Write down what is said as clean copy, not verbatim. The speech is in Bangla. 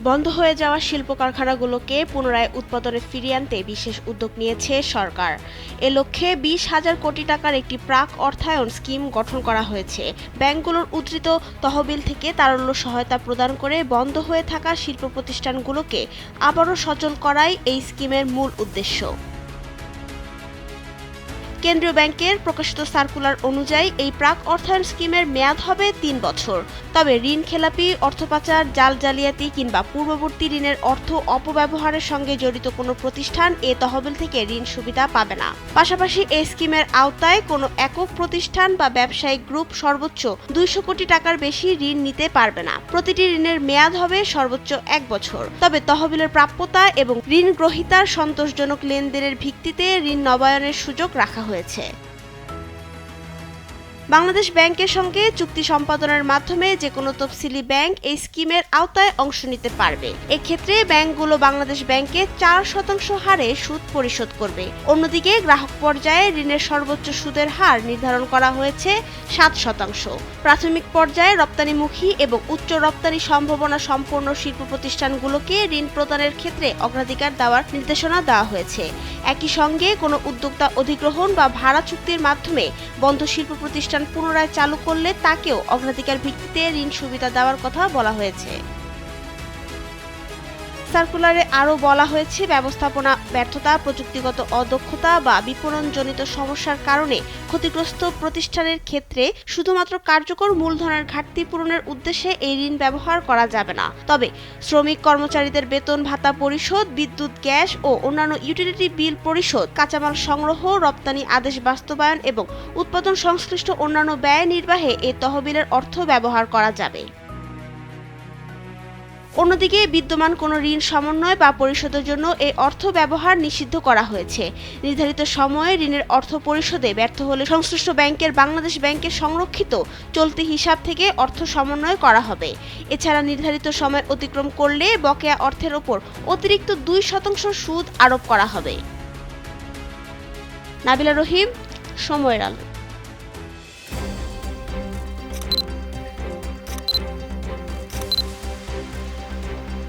বন্ধ হয়ে যাওয়া শিল্প কারখানাগুলোকে পুনরায় উৎপাদনে ফিরিয়ে আনতে বিশেষ উদ্যোগ নিয়েছে সরকার। এ লক্ষ্যে 20,000 কোটি টাকার একটি প্রাক অর্থায়ন স্কিম গঠন করা হয়েছে। ব্যাংকগুলোর উদ্ধৃত তহবিল থেকে তারল্য সহায়তা প্রদান করে বন্ধ হয়ে থাকা শিল্প প্রতিষ্ঠানগুলোকে আবারও সচল করাই এই স্কিমের মূল উদ্দেশ্য। কেন্দ্রীয় ব্যাংকের প্রকাশিত সার্কুলার অনুযায়ী এই প্রাক অর্থায়ন স্কিমের মেয়াদ হবে 3 বছর। তবে ঋণ খেলাপি, অর্থ পাচার, জাল জালিয়াতি কিংবা পূর্ববর্তী ঋণের অর্থ অপব্যবহারের সঙ্গে জড়িত কোনো প্রতিষ্ঠান এ তহবিল থেকে ঋণ সুবিধা পাবে না। পাশাপাশি এই স্কিমের আওতায় কোনো একক প্রতিষ্ঠান বা ব্যবসায়িক গ্রুপ সর্বোচ্চ 200 কোটি টাকার বেশি ঋণ নিতে পারবে না। প্রতিটি ঋণের মেয়াদ হবে সর্বোচ্চ 1 বছর। তবে তহবিলের প্রাপ্যতা এবং ঋণ গ্রহীতার সন্তোষজনক লেনদেনের ভিত্তিতে ঋণ নবায়নের সুযোগ রাখা হয়েছে। বাংলাদেশ ব্যাংকের সঙ্গে চুক্তি সম্পাদনের মাধ্যমে যেকোনো তফসিলি ব্যাংক এই স্কিমের আওতায় অংশ নিতে পারবে। এক্ষেত্রে ব্যাংকগুলো বাংলাদেশ ব্যাংকে 4% হারে সুদ পরিশোধ করবে। অন্যদিকে গ্রাহক পর্যায়ে ঋণের সর্বোচ্চ সুদের হার নির্ধারণ করা হয়েছে 7%। প্রাথমিক পর্যায়ে রপ্তানিমুখী এবং উচ্চ রপ্তানি সম্ভাবনা সম্পন্ন শিল্প প্রতিষ্ঠানগুলোকে ঋণ প্রদানের ক্ষেত্রে অগ্রাধিকার দেওয়ার নির্দেশনা দেওয়া হয়েছে। একই সঙ্গে কোনো উদ্যোক্তা অধিগ্রহণ বা ভাড়া চুক্তির মাধ্যমে বন্ধ শিল্প প্রতিষ্ঠান পুনরায় চালু করলে তাকেও অগ্রাধিকার ভিত্তিতে ঋণ সুবিধা দেওয়ার কথা বলা হয়েছে। সার্কুলারে আরও বলা হয়েছে, ব্যবস্থাপনা ব্যর্থতা, প্রযুক্তিগত অদক্ষতা বা বিপণনজনিত সমস্যার কারণে ক্ষতিগ্রস্ত প্রতিষ্ঠানের ক্ষেত্রে শুধুমাত্র কার্যকর মূলধনের ঘাটতি পূরণের উদ্দেশ্যে এই ঋণ ব্যবহার করা যাবে না। তবে শ্রমিক কর্মচারীদের বেতন ভাতা পরিশোধ, বিদ্যুৎ, গ্যাস ও অন্যান্য ইউটিলিটি বিল পরিশোধ, কাঁচামাল সংগ্রহ, রপ্তানি আদেশ বাস্তবায়ন এবং উৎপাদন সংশ্লিষ্ট অন্যান্য ব্যয় নির্বাহে এই তহবিলের অর্থ ব্যবহার করা যাবে। অন্যদিকে বিদ্যমান কোনো ঋণ সমন্বয় বা পরিশোধের জন্য এই অর্থ ব্যবহার নিষিদ্ধ করা হয়েছে। নির্ধারিত সময়ে ঋণের অর্থ পরিশোধে ব্যর্থ হলে সংশ্লিষ্ট ব্যাংকের বাংলাদেশ ব্যাংকের সংরক্ষিত চলতি হিসাব থেকে অর্থ সমন্বয় করা হবে। এছাড়া নির্ধারিত সময় অতিক্রম করলে বকেয়া অর্থের ওপর অতিরিক্ত 2% সুদ আরোপ করা হবে। নাবিলা রহিম, সময়ের আলো।